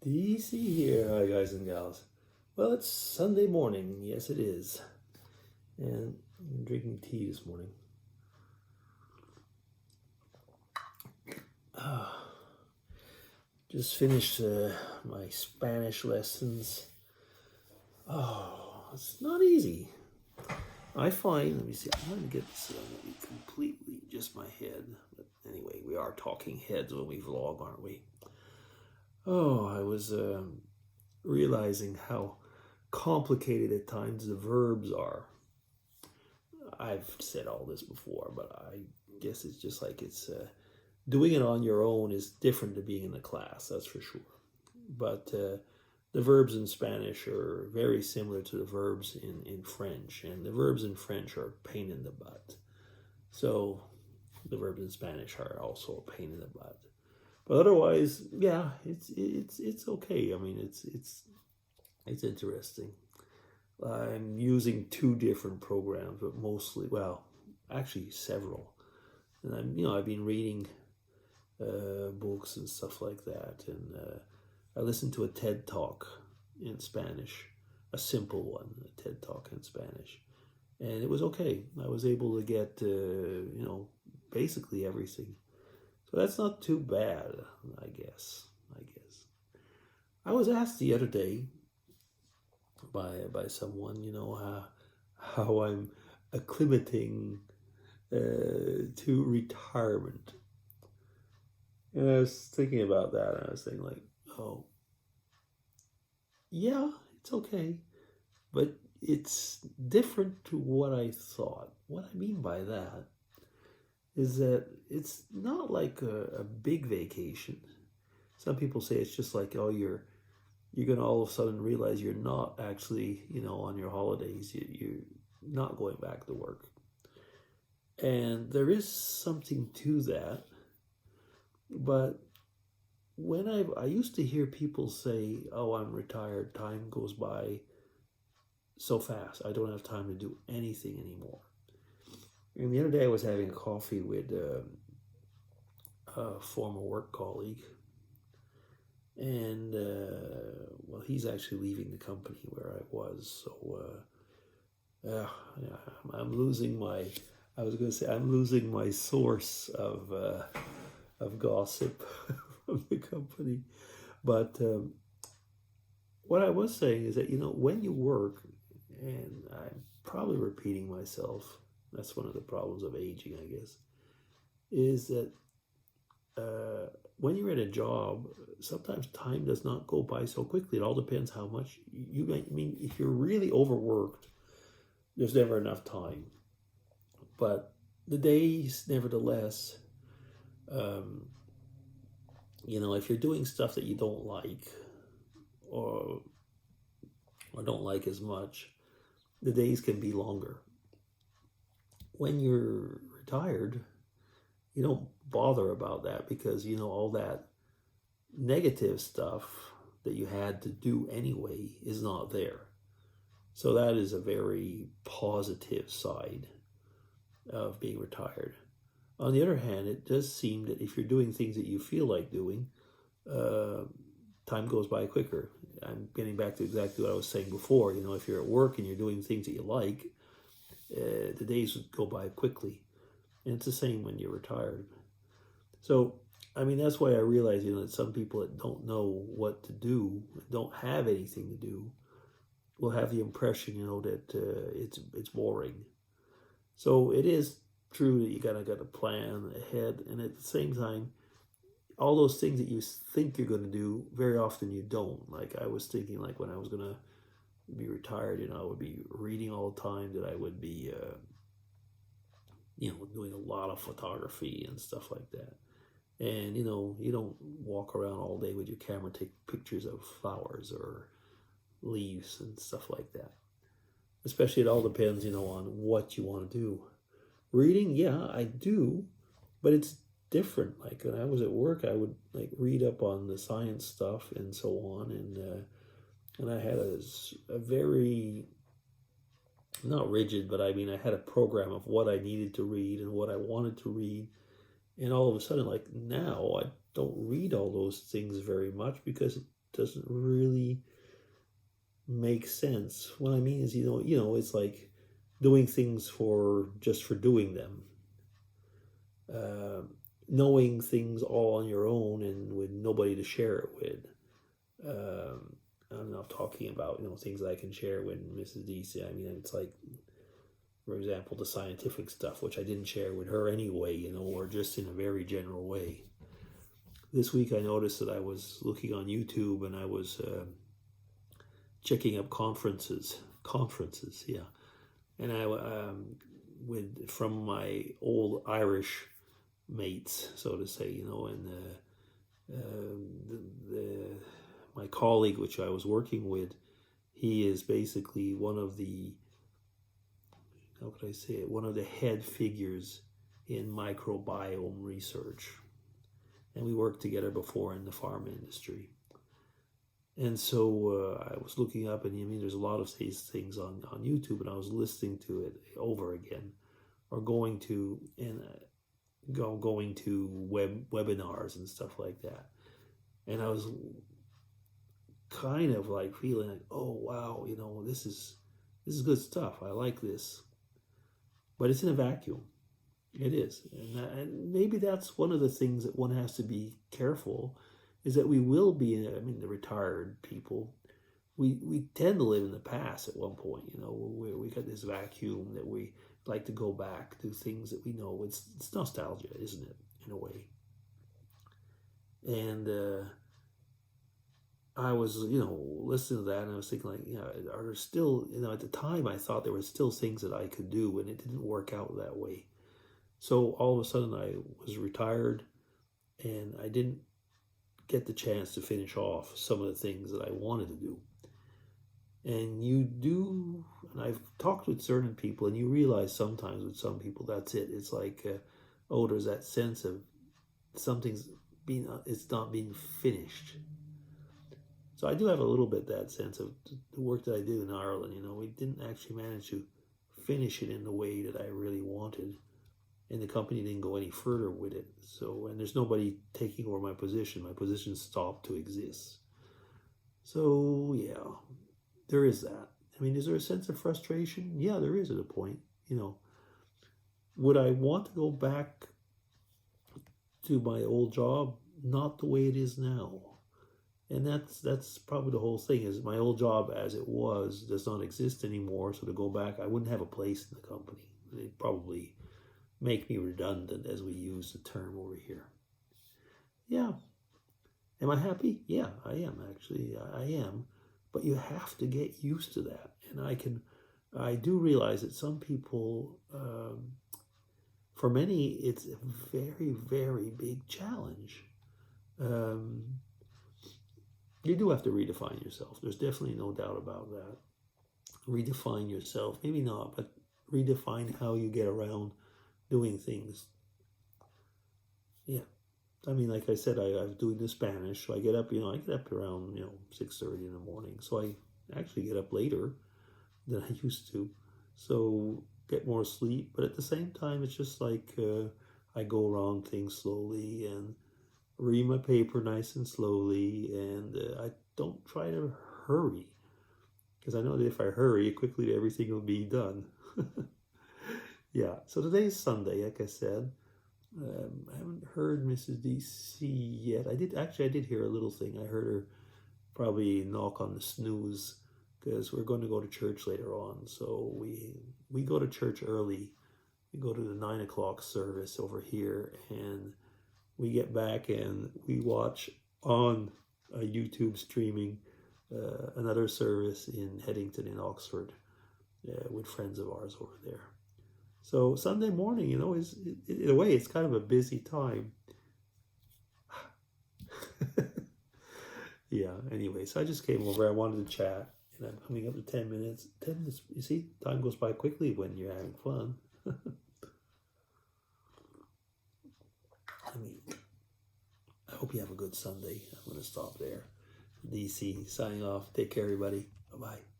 DC here, hi guys and gals. Well, it's Sunday morning. Yes, it is. And I'm drinking tea this morning. Just finished my Spanish lessons. Oh, it's not easy. I find, let me see, I'm going to get this completely just my head. But anyway, we are talking heads when we vlog, aren't we? Oh, I was realizing how complicated at times the verbs are. I've said all this before, but I guess it's just like doing it on your own is different to being in the class, that's for sure. But the verbs in Spanish are very similar to the verbs in French, and the verbs in French are a pain in the butt. So the verbs in Spanish are also a pain in the butt. But otherwise, yeah, it's okay. I mean, it's interesting. I'm using two different programs, but mostly, well, actually several. And I've been reading books and stuff like that, and I listened to a TED Talk in Spanish, a simple one, a TED Talk in Spanish, and it was okay. I was able to get basically everything. So that's not too bad, I guess. I was asked the other day by someone, how I'm acclimating to retirement. And I was thinking about that, and I was thinking like, oh, yeah, it's okay, but it's different to what I thought. What I mean by that is that it's not like a big vacation. Some people say it's just like, oh, you're going to all of a sudden realize you're not actually, on your holidays. You're not going back to work. And there is something to that. But when I used to hear people say, oh, I'm retired, time goes by so fast. I don't have time to do anything anymore. And the other day I was having a coffee with a former work colleague. And, well, he's actually leaving the company where I was. So, I'm losing I'm losing my source of gossip from the company. But what I was saying is that, when you work, and I'm probably repeating myself, that's one of the problems of aging, I guess, is that when you're at a job, sometimes time does not go by so quickly. It all depends how much if you're really overworked, there's never enough time. But the days, nevertheless, if you're doing stuff that you don't like or don't like as much, the days can be longer. When you're retired, you don't bother about that because, all that negative stuff that you had to do anyway is not there. So that is a very positive side of being retired. On the other hand, it does seem that if you're doing things that you feel like doing, time goes by quicker. I'm getting back to exactly what I was saying before. If you're at work and you're doing things that you like, the days would go by quickly. And it's the same when you're retired. So, that's why I realize, that some people that don't know what to do, don't have anything to do, will have the impression, that it's boring. So it is true that you got to plan ahead, and at the same time, all those things that you think you're going to do, very often you don't. Like I was thinking, like when I was going to be retired, I would be reading all the time, that I would be, doing a lot of photography and stuff like that. And, you don't walk around all day with your camera, take pictures of flowers or leaves and stuff like that. Especially, it all depends, on what you want to do. Reading, yeah, I do, but it's different. Like when I was at work, I would read up on the science stuff and so on. And I had a very, not rigid, but I had a program of what I needed to read and what I wanted to read. And all of a sudden, like now, I don't read all those things very much because doesn't really make sense. What I mean is, it's like doing things just for doing them. Knowing things all on your own and with nobody to share it with. I'm not talking about, things that I can share with Mrs. DC. I mean, it's like, for example, the scientific stuff, which I didn't share with her anyway, or just in a very general way. This week I noticed that I was looking on YouTube and I was checking up conferences, yeah. And I, from my old Irish mates, so to say, and my colleague, which I was working with, he is basically one of the, how could I say it, one of the head figures in microbiome research. And we worked together before in the pharma industry. And so I was looking up, and there's a lot of these things on YouTube, and I was listening to it over again, or going to webinars and stuff like that. And I was kind of like feeling like, oh wow, this is good stuff. I like this, but it's in a vacuum. It is, and maybe that's one of the things that one has to be careful, is that we will be, the retired people, we tend to live in the past at one point. We got this vacuum that we like to go back to things that we know. It's nostalgia, isn't it, in a way? And I was, listening to that, and I was thinking, like, are there still, at the time I thought there were still things that I could do, and it didn't work out that way. So all of a sudden I was retired, and I didn't get the chance to finish off some of the things that I wanted to do. And you do, and I've talked with certain people, and you realize sometimes with some people, that's it. It's like, there's that sense of something's it's not being finished. So I do have a little bit that sense of the work that I did in Ireland. We didn't actually manage to finish it in the way that I really wanted, and the company didn't go any further with it. So, and there's nobody taking over my position. My position stopped to exist. So yeah, there is that. Is there a sense of frustration? Yeah, there is at a point. Would I want to go back to my old job? Not the way it is now. And that's probably the whole thing, is my old job as it was does not exist anymore. So to go back, I wouldn't have a place in the company. They'd probably make me redundant, as we use the term over here. Yeah. Am I happy? Yeah, I am, actually. I am. But you have to get used to that. And I do realize that some people, for many, it's a very, very big challenge. You do have to redefine yourself. There's definitely no doubt about that. Redefine yourself. Maybe not, but redefine how you get around doing things. Yeah. Like I said, I'm doing the Spanish, so I get up, I get up around, 6:30 in the morning. So I actually get up later than I used to. So get more sleep. But at the same time, it's just like I go around things slowly and read my paper nice and slowly. And I don't try to hurry, because I know that if I hurry, quickly everything will be done. Yeah, so today's Sunday, like I said. I haven't heard Mrs. DC yet. I did hear a little thing. I heard her probably knock on the snooze, because we're going to go to church later on. So we go to church early. We go to the 9 o'clock service over here, and we get back and we watch on YouTube streaming another service in Headington in Oxford with friends of ours over there. So Sunday morning, is in a way, it's kind of a busy time. Yeah, anyway, so I just came over. I wanted to chat, and I'm coming up to 10 minutes. 10 minutes, you see, time goes by quickly when you're having fun. I hope you have a good Sunday. I'm going to stop there. DC signing off. Take care, everybody. Bye-bye.